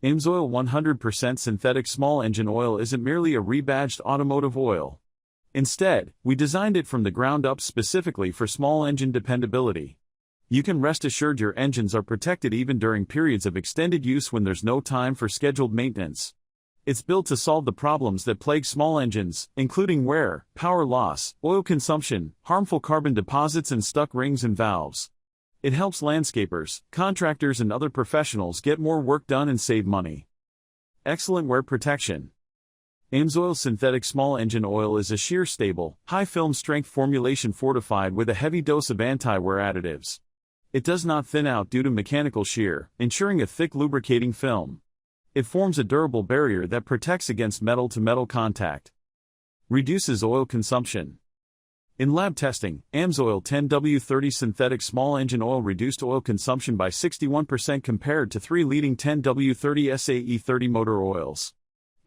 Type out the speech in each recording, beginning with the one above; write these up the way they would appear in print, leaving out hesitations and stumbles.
AMSOIL 100% synthetic small engine oil isn't merely a rebadged automotive oil. Instead, we designed it from the ground up specifically for small engine dependability. You can rest assured your engines are protected even during periods of extended use when there's no time for scheduled maintenance. It's built to solve the problems that plague small engines, including wear, power loss, oil consumption, harmful carbon deposits, and stuck rings and valves. It helps landscapers, contractors, and other professionals get more work done and save money. Excellent wear protection. AMSOIL synthetic small engine oil is a shear stable, high film strength formulation fortified with a heavy dose of anti-wear additives. It does not thin out due to mechanical shear, ensuring a thick lubricating film. It forms a durable barrier that protects against metal-to-metal contact. Reduces oil consumption. In lab testing, AMSOIL 10W30 synthetic small engine oil reduced oil consumption by 61% compared to 3 leading 10W30 SAE30 motor oils.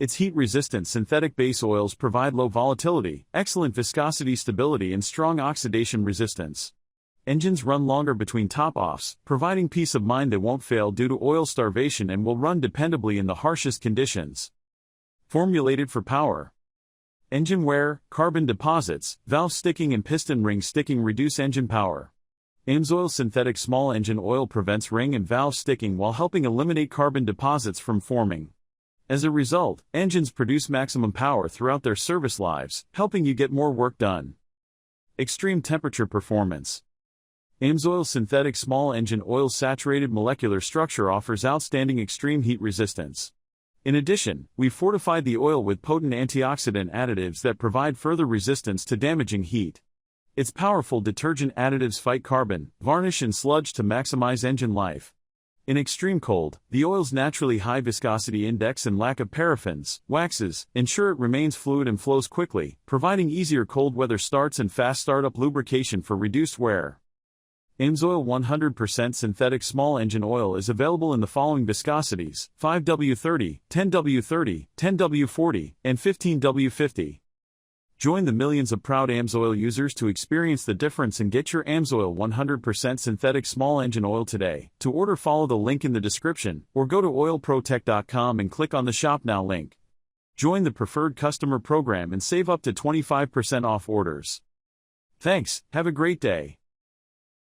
Its heat-resistant synthetic base oils provide low volatility, excellent viscosity stability, and strong oxidation resistance. Engines run longer between top-offs, providing peace of mind they won't fail due to oil starvation and will run dependably in the harshest conditions. Formulated for power. Engine wear, carbon deposits, valve sticking, and piston ring sticking reduce engine power. AMSOIL synthetic small engine oil prevents ring and valve sticking while helping eliminate carbon deposits from forming. As a result, engines produce maximum power throughout their service lives, helping you get more work done. Extreme temperature performance. AMSOIL synthetic small engine oil's saturated molecular structure offers outstanding extreme heat resistance. In addition, we fortified the oil with potent antioxidant additives that provide further resistance to damaging heat. Its powerful detergent additives fight carbon, varnish, and sludge to maximize engine life. In extreme cold, the oil's naturally high viscosity index and lack of paraffins, waxes, ensure it remains fluid and flows quickly, providing easier cold weather starts and fast startup lubrication for reduced wear. AMSOIL 100% synthetic small engine oil is available in the following viscosities: 5W30, 10W30, 10W40, and 15W50. Join the millions of proud AMSOIL users to experience the difference and get your AMSOIL 100% synthetic small engine oil today. To order, follow the link in the description, or go to oilprotech.com and click on the Shop Now link. Join the preferred customer program and save up to 25% off orders. Thanks, have a great day.